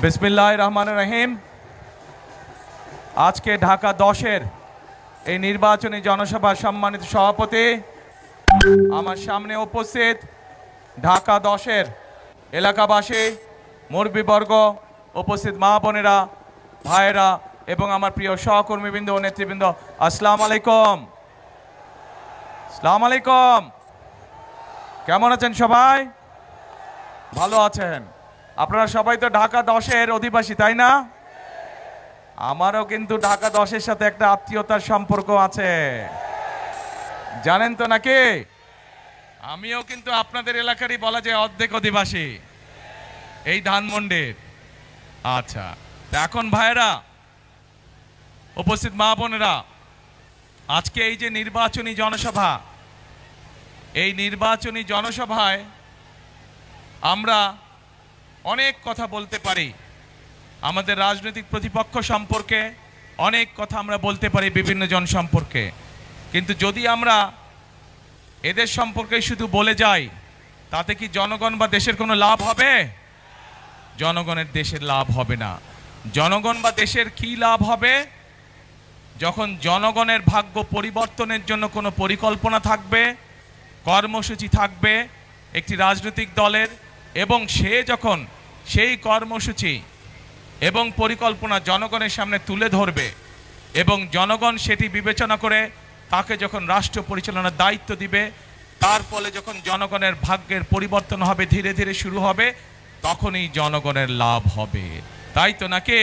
বিসমিল্লাহির রহমানির রহিম। আজকে ঢাকা 10-এর এই নির্বাচনী জনসভার সম্মানিত সভাপতি, আমার সামনে উপস্থিত ঢাকা 10-এর এলাকাবাসী, মুরব্বীবর্গ, উপস্থিত মা বোনেরা, ভাইয়েরা এবং আমার প্রিয় সহকর্মীবৃন্দ ও নেতৃবৃন্দ, আসসালামু আলাইকুম। আসসালামু আলাইকুম। কেমন আছেন সবাই? ভালো আছেন? আপনারা সবাই তো ঢাকা 10-এর অধিবাসী, তাই না? আমারও কিন্তু ঢাকা 10-এর সাথে একটা আত্মীয়তার সম্পর্ক আছে, জানেন তো নাকি? আমিও কিন্তু আপনাদের এলাকারই বলা যায় অর্ধেক অধিবাসী, এই ধানমন্ডির। আচ্ছা, এখন ভাইয়েরা, উপস্থিত মা বোনেরা, আজকে এই যে নির্বাচনী জনসভা, এই নির্বাচনী জনসভায় আমরা অনেক কথা বলতে পারি, আমাদের রাজনৈতিক প্রতিপক্ষ সম্পর্কে অনেক কথা আমরা বলতে পারি, বিভিন্ন জন সম্পর্কে। কিন্তু যদি আমরা এদের সম্পর্কে শুধু বলে যাই, তাতে কি জনগণ বা দেশের কোনো লাভ হবে? জনগণের দেশের লাভ হবে না। জনগণ বা দেশের কি লাভ হবে? যখন জনগণের ভাগ্য পরিবর্তনের জন্য কোনো পরিকল্পনা থাকবে, কর্মসূচি থাকবে একটি রাজনৈতিক দলের, এবং সে যখন সেই কর্মসূচি এবং পরিকল্পনা জনগণের সামনে তুলে ধরবে এবং জনগণ সেটি বিবেচনা করে তাকে যখন রাষ্ট্র পরিচালনার দায়িত্ব দিবে, তার ফলে যখন জনগণের ভাগ্যের পরিবর্তন হবে, ধীরে ধীরে শুরু হবে, তখনই জনগণের লাভ হবে, তাই তো নাকি?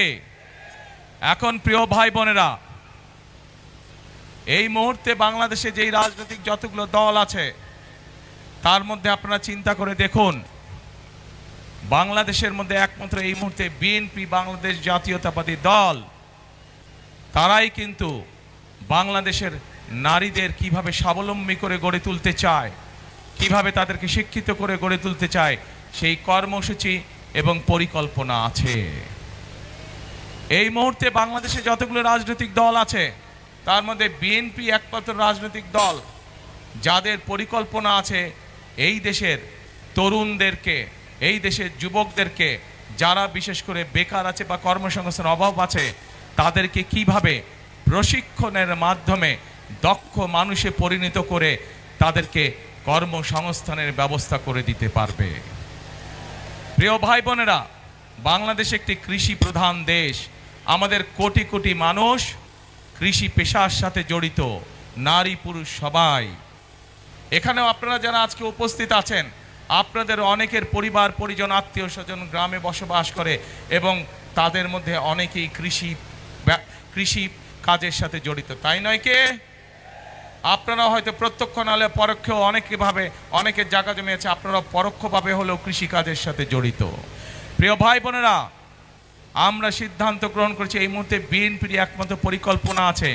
এখন প্রিয় ভাই বোনেরা, এই মুহূর্তে বাংলাদেশে যেই রাজনৈতিক যতগুলো দল আছে, তার মধ্যে আপনারা চিন্তা করে দেখুন, বাংলাদেশের মধ্যে একমাত্র এই মুহূর্তে বিএনপি, বাংলাদেশ জাতীয়তাবাদী দল, তারাই কিন্তু বাংলাদেশের নারীদের কিভাবে স্বাবলম্বী করে গড়ে তুলতে চায়, কিভাবে তাদেরকে শিক্ষিত করে গড়ে তুলতে চায়, সেই কর্মসূচি এবং পরিকল্পনা আছে। এই মুহূর্তে বাংলাদেশে যতগুলো রাজনৈতিক দল আছে, তার মধ্যে বিএনপি একমাত্র রাজনৈতিক দল যাদের পরিকল্পনা আছে এই দেশের তরুণদেরকে, এই দেশের যুবকদেরকে, যারা বিশেষ করে বেকার আছে বা কর্মসংস্থানের অভাব আছে, তাদেরকে কিভাবে প্রশিক্ষণের মাধ্যমে দক্ষ মানুষে পরিণত করে তাদেরকে কর্মসংস্থানের ব্যবস্থা করে দিতে পারবে। প্রিয় ভাই বোনেরা, বাংলাদেশ একটি কৃষি প্রধান দেশ। আমাদের কোটি কোটি মানুষ কৃষি পেশার সাথে জড়িত, নারী পুরুষ সবাই। এখানেও আপনারা যারা আজকে উপস্থিত আছেন, আপনাদের অনেকের পরিবার পরিজন, আত্মীয় স্বজন গ্রামে বসবাস করে এবং তাদের মধ্যে অনেকেই কৃষি কাজের সাথে জড়িত, তাই নয় কে? আপনারা হয়তো প্রত্যক্ষ নাহলে পরোক্ষেও অনেকভাবে অনেকের জায়গা জমি আছে, আপনারা পরোক্ষভাবে হলেও কৃষি কাজের সাথে জড়িত। প্রিয় ভাই বোনেরা, আমরা সিদ্ধান্ত গ্রহণ করেছি এই মুহূর্তে বিএনপির একমাত্র পরিকল্পনা আছে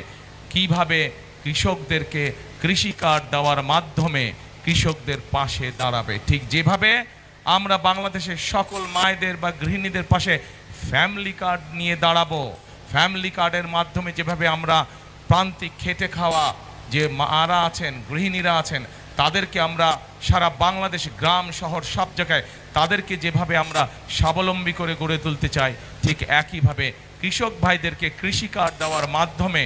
কিভাবে কৃষকদেরকে কৃষি কার্ড দেওয়ার মাধ্যমে কৃষকদের পাশে দাঁড়াবে। ঠিক যেভাবে আমরা বাংলাদেশের সকল মায়েদের বা গৃহিণীদের পাশে ফ্যামিলি কার্ড নিয়ে দাঁড়াবো, ফ্যামিলি কার্ডের মাধ্যমে যেভাবে আমরা প্রান্তিক খেটে খাওয়া যে মারা আছেন, গৃহিণীরা আছেন, তাদেরকে আমরা সারা বাংলাদেশ গ্রাম শহর সব জায়গায় তাদেরকে যেভাবে আমরা স্বাবলম্বী করে গড়ে তুলতে চাই, ঠিক একইভাবে কৃষক ভাইদেরকে কৃষি কার্ড দেওয়ার মাধ্যমে,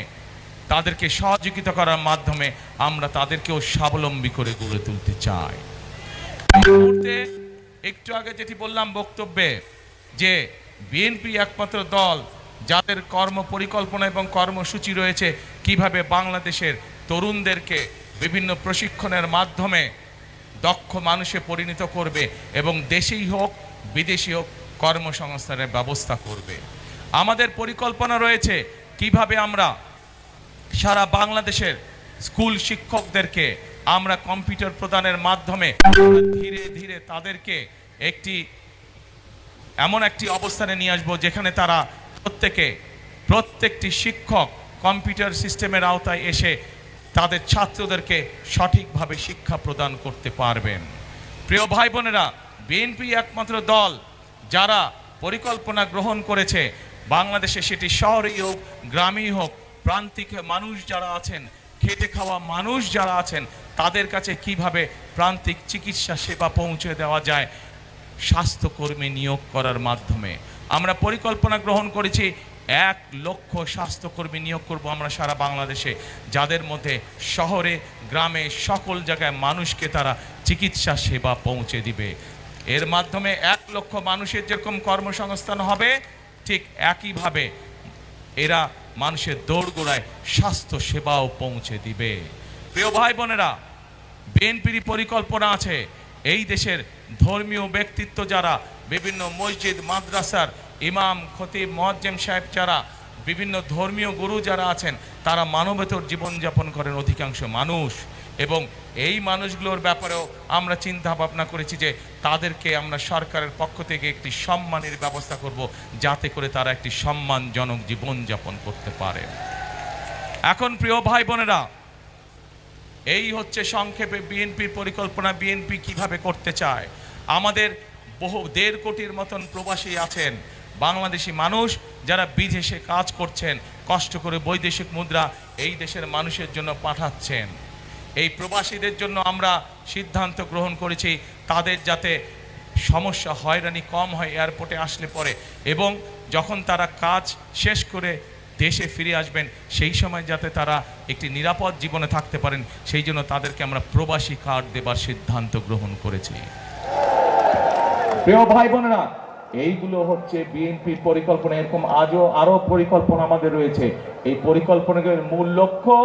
তাদেরকে সহযোগিতা করার মাধ্যমে আমরা তাদেরকেও স্বাবলম্বী করে গড়ে তুলতে চাই। এই মুহূর্তে একটু আগে যেটি বললাম বক্তব্যে, যে বিএনপি একমাত্র দল যাদের কর্ম পরিকল্পনা এবং কর্মসূচি রয়েছে কিভাবে বাংলাদেশের তরুণদেরকে বিভিন্ন প্রশিক্ষণের মাধ্যমে দক্ষ মানুষে পরিণত করবে এবং দেশেই হোক বিদেশি হোক কর্মসংস্থানের ব্যবস্থা করবে। আমাদের পরিকল্পনা রয়েছে কিভাবে আমরা সারা বাংলাদেশের স্কুল শিক্ষকদেরকে আমরা কম্পিউটার প্রদানের মাধ্যমে ধীরে ধীরে তাদেরকে এমন একটি অবস্থানে নিয়ে আসবো যেখানে তারা প্রত্যেকটি শিক্ষক কম্পিউটার সিস্টেমের আওতায় এসে তাদের ছাত্রদেরকে সঠিকভাবে শিক্ষা প্রদান করতে পারবেন। প্রিয় ভাই বোনেরা, বিএনপি একমাত্র দল যারা পরিকল্পনা গ্রহণ করেছে বাংলাদেশে, সেটি শহরেই হোক গ্রামেই হোক, প্রান্তিক মানুষ যারা আছেন, খেটে খাওয়া মানুষ যারা আছেন, তাদের কাছে কিভাবে প্রান্তিক চিকিৎসা সেবা পৌঁছে দেওয়া যায় স্বাস্থ্যকর্মী নিয়োগ করার মাধ্যমে। আমরা পরিকল্পনা গ্রহণ করেছি 1,00,000 স্বাস্থ্যকর্মী নিয়োগ করব আমরা সারা বাংলাদেশে, যাদের মধ্যে শহরে গ্রামে সকল জায়গায় মানুষকে তারা চিকিৎসা সেবা পৌঁছে দিবে। এর মাধ্যমে 1,00,000 মানুষের যেরকম কর্মসংস্থান হবে, ঠিক একইভাবে এরা মানুষের দোরগোড়ায় স্বাস্থ্য সেবাও পৌঁছে দিবে। প্রিয় ভাই বোনেরা, বিএনপির পরিকল্পনা আছে এই দেশের ধর্মীয় ব্যক্তিত্ব যারা, বিভিন্ন মসজিদ মাদ্রাসার ইমাম খতিব মুয়াজ্জিম সাহেব যারা, বিভিন্ন ধর্মীয় গুরু যারা আছেন, তারা মানবেতর জীবনযাপন করেন অধিকাংশ মানুষ, এবং এই মানুষগুলোর ব্যাপারেও আমরা চিন্তা ভাবনা করেছি যে তাদেরকে আমরা সরকারের পক্ষ থেকে একটি সম্মানের ব্যবস্থা করব, যাতে করে তারা একটি সম্মানজনক জীবনযাপন করতে পারে। এখন প্রিয় ভাই বোনেরা, এই হচ্ছে সংক্ষেপে বিএনপির পরিকল্পনা, বিএনপি কিভাবে করতে চায়। আমাদের বহু 1.5 কোটির মতন প্রবাসী আছেন, বাংলাদেশি মানুষ যারা বিদেশে কাজ করছেন, কষ্ট করে বৈদেশিক মুদ্রা এই দেশের মানুষের জন্য পাঠাচ্ছেন। এই প্রবাসীদের জন্য আমরা সিদ্ধান্ত গ্রহণ করেছি তাদের যাতে সমস্যা হয়রানি কম হয় এয়ারপোর্টে আসলে পরে, এবং যখন তারা কাজ শেষ করে দেশে ফিরে আসবেন সেই সময় যাতে তারা একটি নিরাপদ জীবনে থাকতে পারেন, সেই জন্য তাদেরকে আমরা প্রবাসী কার্ড দেবার সিদ্ধান্ত গ্রহণ করেছি। প্রিয় ভাই বোনেরা, এইগুলো হচ্ছে বিএনপির পরিকল্পনা। এরকম আরো পরিকল্পনা আমাদের রয়েছে। এই পরিকল্পনার মূল লক্ষ্য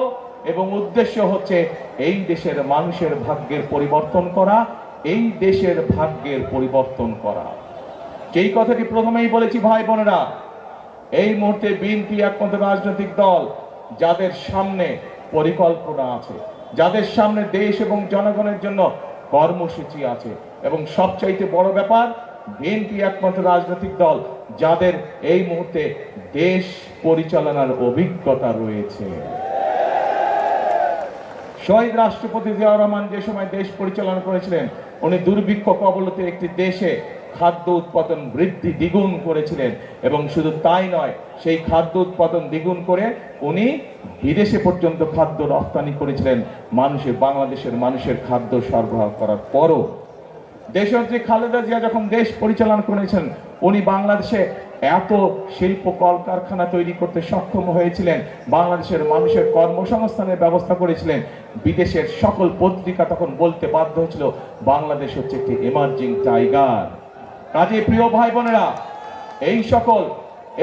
এবং উদ্দেশ্য হচ্ছে এই দেশের মানুষের ভাগ্যের পরিবর্তন করা, এই দেশের ভাগ্যের পরিবর্তন করা। যেই কথাটি প্রথমেই বলেছি ভাই বোনেরা, এই মুহূর্তে বিএনপি একমাত্র রাজনৈতিক দল যাদের সামনে পরিকল্পনা আছে, যাদের সামনে দেশ এবং জনগণের জন্য কর্মসূচি আছে, এবং সবচাইতে বড় ব্যাপার, বিএনপি একমাত্র রাজনৈতিক দল যাদের এই মুহূর্তে দেশ পরিচালনার অভিজ্ঞতা রয়েছে। শহীদ রাষ্ট্রপতি জিয়াউর রহমান যে সময় দেশ পরিচালনা করেছিলেন, উনি দুর্ভিক্ষ কবলিত একটি দেশে খাদ্য উৎপাদন বৃদ্ধি দ্বিগুণ করেছিলেন, এবং শুধু তাই নয়, সেই খাদ্য উৎপাদন দ্বিগুণ করে উনি বিদেশে পর্যন্ত খাদ্য রপ্তানি করেছিলেন বাংলাদেশের মানুষের খাদ্য সরবরাহ করার পরও। দেশনেত্রী খালেদা জিয়া যখন দেশ পরিচালনা করেছেন, উনি বাংলাদেশে এত শিল্প কলকারখানা তৈরি করতে সক্ষম হয়েছিলেন, বাংলাদেশের মানুষের কর্মসংস্থানের ব্যবস্থা করেছিলেন। বিদেশের সকল পত্রিকা তখন বলতে বাধ্য হয়েছিল বাংলাদেশ হচ্ছে একটি এমার্জিং টাইগার। কাজে প্রিয় ভাই বোনেরা, এই সকল,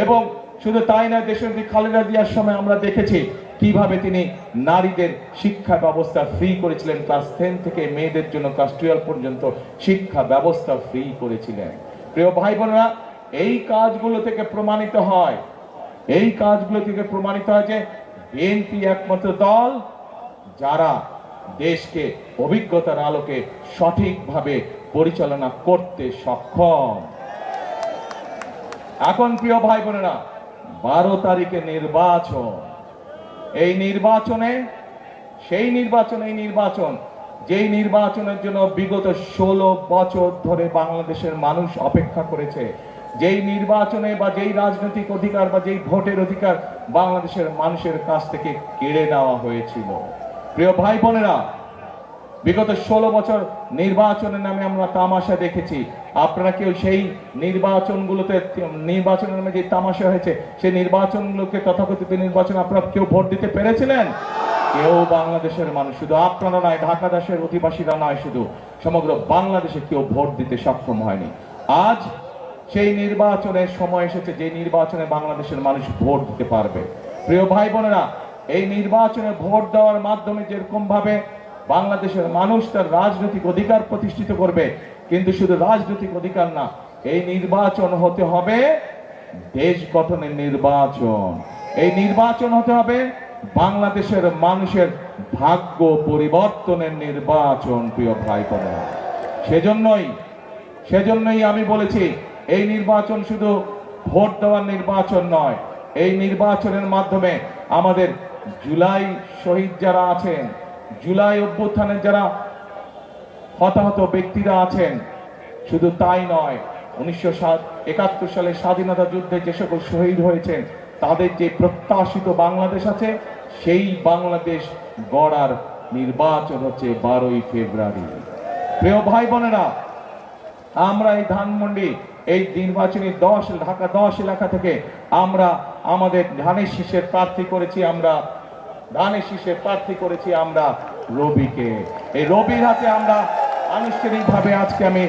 এবং শুধু তাই না, দেশনেত্রী খালেদা জিয়ার সময় আমরা দেখেছি কিভাবে তিনি নারীদের শিক্ষা ব্যবস্থা ফ্রি করেছিলেন। ক্লাস 10 থেকে মেয়েদের জন্য ক্লাস 12 পর্যন্ত শিক্ষা ব্যবস্থা ফ্রি করেছিলেন। প্রিয় ভাই বোনেরা, এই কাজগুলো থেকে প্রমাণিত হয় যে বিএনপি একমাত্র দল যারা দেশকে অভিজ্ঞতার আলোকে সঠিকভাবে পরিচালনা করতে সক্ষম। এখন প্রিয় ভাই বোনেরা, 12 তারিখে নির্বাচন। এই নির্বাচন যেই নির্বাচনের জন্য বিগত 16 বছর ধরে বাংলাদেশের মানুষ অপেক্ষা করেছে, যেই নির্বাচনে বা যেই রাজনৈতিক অধিকার বা যেই ভোটের অধিকার বাংলাদেশের মানুষের কাছ থেকে কেড়ে নেওয়া হয়েছিল। প্রিয় ভাই বোনেরা, বিগত 16 বছর নির্বাচনের নামে আমরা তামাশা দেখেছি। আপনারা কেউ সেই নির্বাচনের নামে যে তামাশা হয়েছে, সেই নির্বাচনগুলোকে, তথাকথিত নির্বাচন, আপনারা কেউ ভোট দিতে পেরেছিলেন? কেউ বাংলাদেশের মানুষ, শুধু আপনারা নয়, ঢাকা দেশের অধিবাসীরা নয়, শুধু সমগ্র বাংলাদেশে কেউ ভোট দিতে সক্ষম হয়নি। আজ সেই নির্বাচনের সময় এসেছে, যে নির্বাচনে বাংলাদেশের মানুষ ভোট দিতে পারবে। প্রিয় ভাই বোনেরা, এই নির্বাচনে ভোট দেওয়ার মাধ্যমে যেরকম ভাবে বাংলাদেশের মানুষ তার রাজনৈতিক অধিকার প্রতিষ্ঠিত করবে, কিন্তু শুধু রাজনৈতিক অধিকার না, এই নির্বাচন হতে হবে দেশ গঠনের নির্বাচন। এই নির্বাচন হতে হবে বাংলাদেশের মানুষের ভাগ্য পরিবর্তনের নির্বাচন। প্রিয় ভাই বোনেরা, সেজন্যই আমি বলেছি, এই নির্বাচন শুধু ভোট দেওয়ার নির্বাচন নয়। এই নির্বাচনের মাধ্যমে আমাদের জুলাই শহীদ যারা আছেন, জুলাই অভ্যুত্থানের যারা হতাহত ব্যক্তিরা আছেন, শুধু তাই নয়, 1971 সালে স্বাধীনতা যুদ্ধে যে সকল শহীদ হয়েছেন, তাদের যে প্রত্যাশিত বাংলাদেশ আছে, সেই বাংলাদেশ গড়ার নির্বাচন হচ্ছে 12ই ফেব্রুয়ারি। প্রিয় ভাই বোনেরা, আমরা এই ধানমন্ডি এই নির্বাচনী ঢাকা 10 এলাকা থেকে আমরা আমাদের ধানের শীষের প্রার্থী করেছি আমরা রবিকে। এই রবির হাতে আমরা আনুষ্ঠানিকভাবে আজকে আমি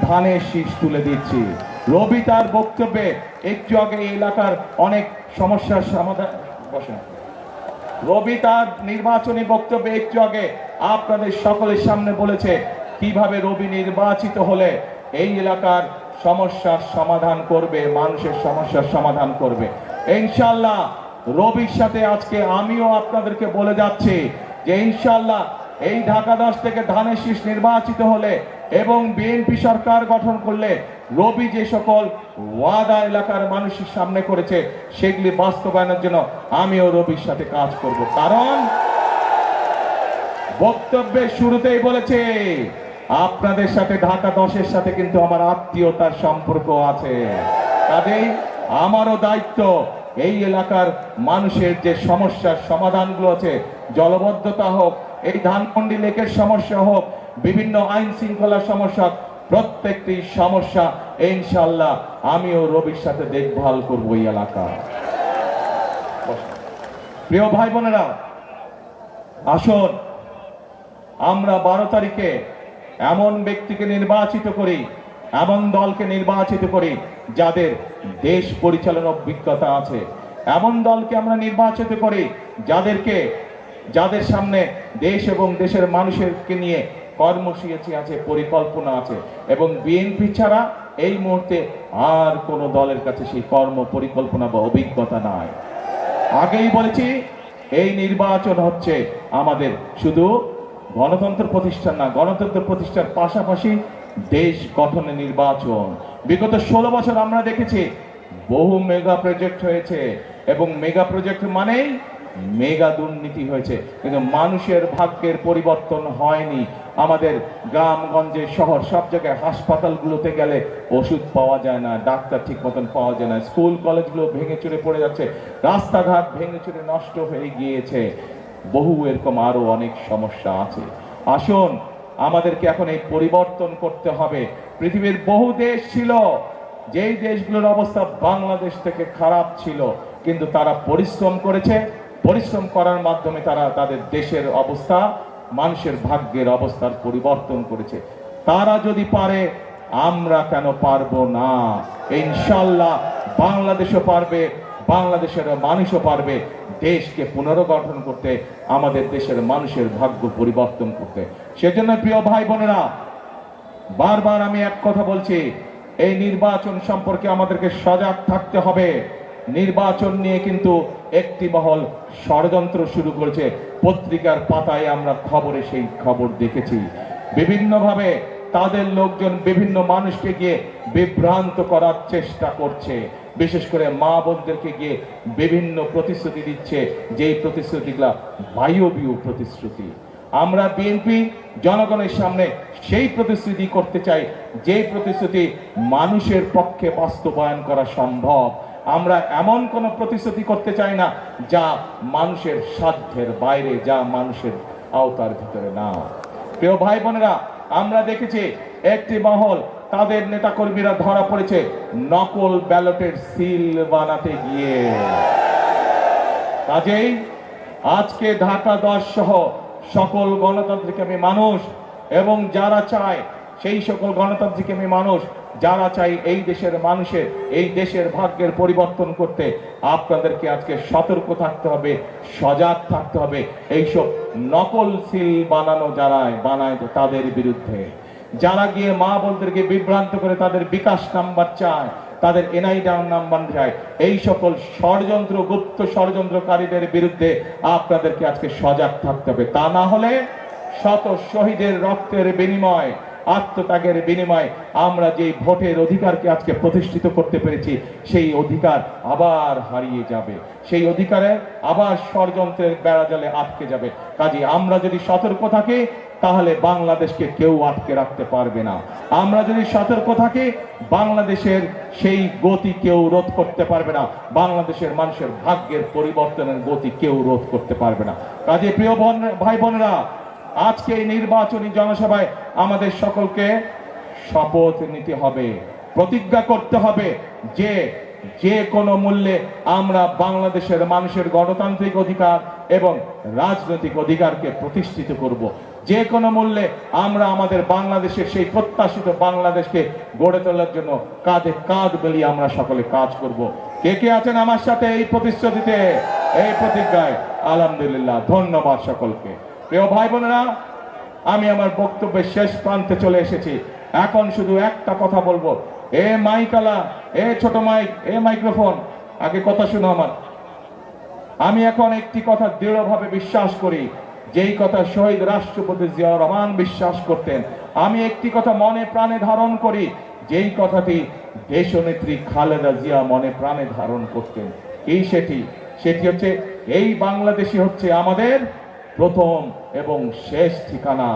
ধানের শীষ তুলে দিচ্ছি। রবি তার বক্তব্যে একটু আগে এই এলাকার অনেক সমস্যার সমাধান রবি তার নির্বাচনী বক্তব্যে একটু আগে আপনাদের সকলের সামনে বলেছে কিভাবে রবি নির্বাচিত হলে এই এলাকার সমস্যার সমাধান করবে, মানুষের সমস্যার সমাধান করবে। ইনশাআল্লাহ রবির সাথে আজকে আমিও আপনাদেরকে বলে যাচ্ছি যে ইনশাআল্লাহ এই ঢাকা 10 থেকে ধানের শীষ নির্বাচিত হলে এবং বিএনপি সরকার গঠন করলে রবি যে সকল ওয়াদা এলাকার মানুষের সামনে করেছে সেগুলি বাস্তবায়নের জন্য আমিও রবির সাথে কাজ করব। কারণ বক্তব্যের শুরুতেই বলেছে আপনাদের সাথে ঢাকা 10-এর সাথে কিন্তু আমার আত্মীয়তার সম্পর্ক আছে। কাজেই আমারও দায়িত্ব এই এলাকার মানুষের যে সমস্যার সমাধানগুলো আছে, জলবদ্ধতা হোক, এই ধানমন্ডি লেকের সমস্যা হোক, বিভিন্ন আইন শৃঙ্খলার সমস্যা, প্রত্যেকটি সমস্যা ইনশাআল্লাহ আমিও রবির সাথে দেখভাল করব এই এলাকা। প্রিয় ভাই বোনেরা, আসুন আমরা 12 তারিখে এমন ব্যক্তিকে নির্বাচিত করি, এমন দলকে নির্বাচিত করি যাদের দেশ পরিচালনার অভিজ্ঞতা আছে। এমন দলকে আমরা নির্বাচিত করি যাদের সামনে দেশ এবং দেশের মানুষকে নিয়ে কর্মসূচি আছে, পরিকল্পনা আছে। এবং বিএনপি ছাড়া এই মুহূর্তে আর কোন দলের কাছে সেই কর্ম পরিকল্পনা বা অভিজ্ঞতা নাই। আগেই বলেছি এই নির্বাচন হচ্ছে আমাদের শুধু গণতন্ত্র প্রতিষ্ঠান না, গণতন্ত্র প্রতিষ্ঠার পাশাপাশি দেশ গঠনের নির্বাচন। বিগত 16 বছর আমরা দেখেছি বহু মেগা প্রজেক্ট হয়েছে এবং মেগা প্রজেক্ট মানেই মেগা দুর্নীতি হয়েছে, কিন্তু মানুষের ভাগ্যের পরিবর্তন হয়নি। আমাদের গ্রামগঞ্জে শহর সব জায়গায় হাসপাতালগুলোতে গেলে ওষুধ পাওয়া যায় না, ডাক্তার ঠিক মতন পাওয়া যায় না, স্কুল কলেজগুলো ভেঙে চুরে পড়ে যাচ্ছে, রাস্তাঘাট ভেঙে চুরে নষ্ট হয়ে গিয়েছে। বহু এরকম আরো অনেক সমস্যা আছে। আসুন আমাদেরকে এখন এই পরিবর্তন করতে হবে। পৃথিবীর বহু দেশ ছিল যেই দেশগুলোর অবস্থা বাংলাদেশ থেকে খারাপ ছিল, কিন্তু তারা পরিশ্রম করেছে, পরিশ্রম করার মাধ্যমে তারা তাদের দেশের অবস্থা, মানুষের ভাগ্যের অবস্থার পরিবর্তন করেছে। তারা যদি পারে আমরা কেন পারবো না? ইনশাআল্লাহ বাংলাদেশও পারবে, বাংলাদেশের মানুষও পারবে দেশকে পুনর্গঠন করতে, আমাদের দেশের মানুষের ভাগ্য পরিবর্তন করতে। সেজন্য প্রিয় ভাই বোনেরা, বারবার আমি এক কথা বলছি, এই নির্বাচন সম্পর্কে আমাদেরকে সজাগ থাকতে হবে। নির্বাচন নিয়ে কিন্তু একটি মহল ষড়যন্ত্র শুরু করেছে। পত্রিকার পাতায় আমরা খবরে সেই খবর দেখেছি। বিভিন্নভাবে তাদের লোকজন বিভিন্ন মানুষকে গিয়ে বিভ্রান্ত করার চেষ্টা করছে, বিশেষ করে মা বোনদেরকে গিয়ে বিভিন্ন প্রতিশ্রুতি দিচ্ছে, যেই প্রতিশ্রুতিগুলা বায়বীয় প্রতিশ্রুতি। আমরা বিএনপি জনগণের সামনে সেই প্রতিশ্রুতি করতে চাই যে প্রতিশ্রুতি মানুষের পক্ষে বাস্তবায়ন করা সম্ভব। আমরা এমন কোন প্রতিশ্রুতি করতে চাই না যা মানুষের সাধ্যের বাইরে, যা মানুষের আওতার ভিতরে না। প্রিয় ভাই বোনেরা, আমরা দেখেছি একটি মহল, তাদের নেতাকর্মীরা ধরা পড়েছে নকল ব্যালটের সিল বানাতে গিয়ে। কাজেই আজকে ঢাকা 10 সহ সকল গণতান্ত্রিকামী মানুষ এবং যারা চায়, সেই সকল গণতান্ত্রিকামী মানুষ যারা চাই এই দেশের মানুষের, এই দেশের ভাগ্যের পরিবর্তন করতে, আপনাদেরকে আজকে সতর্ক থাকতে হবে, সজাগ থাকতে হবে। এইসব নকল সিল বানানো যারা বানায় তাদের বিরুদ্ধে, যারা গিয়ে মা বোনদেরকে বিভ্রান্ত করে তাদের বিকাশ নাম্বার চায়, তাদের এনআই নাম্বার চায়, এই সকল ষড়যন্ত্র, গুপ্ত ষড়যন্ত্রকারীদের বিরুদ্ধে আপনাদেরকে আজকে সজাগ থাকতে হবে। তা না হলে শত শহীদের রক্তের বিনিময়, আত্মত্যাগের বিনিময়ে আমরা যে ভোটের অধিকারকে আজকে প্রতিষ্ঠিত করতে পেরেছি, সেই অধিকার আবার হারিয়ে যাবে, সেই অধিকারে আবার ষড়যন্ত্রের বেড়াজালে আটকে যাবে। কাজে আমরা যদি সতর্ক থাকি তাহলে বাংলাদেশকে কেউ আটকে রাখতে পারবে না। আমরা যদি সতর্ক থাকি বাংলাদেশের সেই গতি কেউ রোধ করতে পারবে না, বাংলাদেশের মানুষের ভাগ্যের পরিবর্তনের গতি কেউ রোধ করতে পারবে না। কাজে প্রিয় ভাই বোনেরা, আজকে এই নির্বাচনী জনসভায় আমাদের সকলকে শপথ নিতে হবে। প্রতিজ্ঞা করতে হবে যে যে কোনো মূল্যে আমরা বাংলাদেশের মানুষের গণতান্ত্রিক অধিকার এবং রাজনৈতিক অধিকারকে প্রতিষ্ঠিত করব। যে কোনো মূল্যে আমরা আমাদের বাংলাদেশের সেই প্রত্যাশিত বাংলাদেশকে গড়ে তোলার জন্য কাঁধে কাঁধ মিলিয়ে আমরা সকলে কাজ করব। কে কে আছেন আমার সাথে এই প্রতিশ্রুতিতে, এই প্রতিজ্ঞায়? আলহামদুলিল্লাহ, ধন্যবাদ সকলকে। প্রিয় ভাই বোনেরা, আমি আমার বক্তব্যের শেষ প্রান্তে চলে এসেছি। এখন শুধু একটা কথা বলবো। এ মাইকালা, এ ছোট মাইক, এ মাইক্রোফোন, আগে কথা শুনো আমার। আমি এখন একটি কথা দৃঢ়ভাবে বিশ্বাস করি, যেই কথা শহীদ রাষ্ট্রপতি জিয়াউর রহমান বিশ্বাস করতেন। আমি একটি কথা মনে প্রাণে ধারণ করি, যেই কথাটি দেশনেত্রী খালেদা জিয়া মনে প্রাণে ধারণ করতেন। এই সেটি হচ্ছে, এই বাংলাদেশই হচ্ছে আমাদের প্রথম এবং শেষ ঠিকানা।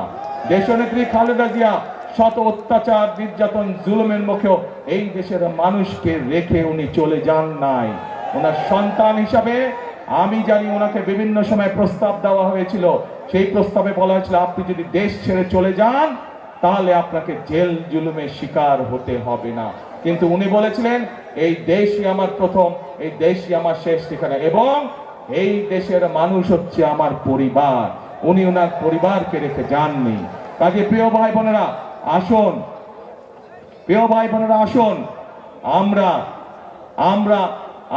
দেশনেত্রী খালেদা জিয়া শত অত্যাচার, নির্যাতন, জুলুমের মুখেও এই দেশের মানুষকে রেখে উনি চলে যান নাই। ওনার সন্তান হিসাবে আমি জানি ওনাকে বিভিন্ন সময় প্রস্তাব দেওয়া হয়েছিল। সেই প্রস্তাবে বলা হয়েছিল, আপনি যদি দেশ ছেড়ে চলে যান তাহলে আপনাকে জেল জুলুমের শিকার হতে হবে না। কিন্তু উনি বলেছিলেন, এই দেশই আমার প্রথম, এই দেশই আমার শেষ ঠিকানা, এবং এই দেশের মানুষ হচ্ছে আমার পরিবার। উনি ওনার পরিবারকে রেখে যাননি। কাজে প্রিয় ভাই বোনেরা আসুন, প্রিয় ভাই বোনেরা আসুন, আমরা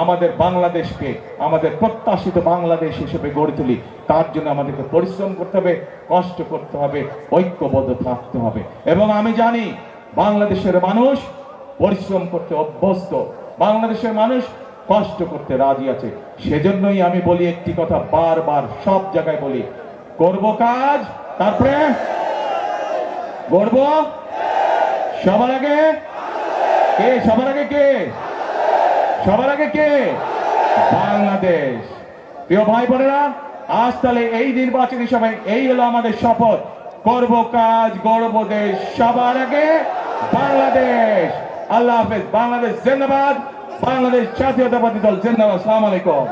আমাদের বাংলাদেশকে আমাদের প্রত্যাশিত বাংলাদেশ হিসেবে গড়ে তুলি। তার জন্য আমাদেরকে পরিশ্রম করতে হবে, কষ্ট করতে হবে, ঐক্যবদ্ধ থাকতে হবে। এবং আমি জানি বাংলাদেশের মানুষ পরিশ্রম করতে অভ্যস্ত, বাংলাদেশের মানুষ কষ্ট করতে রাজি আছে। সেজন্যই আমি বলি একটি কথা, বারবার সব জায়গায় বলি, করব কাজ, তারপরে গড়ব সবার আগে কে? সবার আগে কে? সবার আগে কে? বাংলাদেশ। প্রিয় ভাই বোনেরা, আজ তাহলে এই নির্বাচনী সভায় এই হলো আমাদের শপথ, করব কাজ, গড়ব দেশ, সবার আগে বাংলাদেশ। আল্লাহ হাফেজ। বাংলাদেশ জিন্দাবাদ, বাংলাদেশ জাতীয়তাবাদী দল জিন্দাবাদ। আসসালামু আলাইকুম।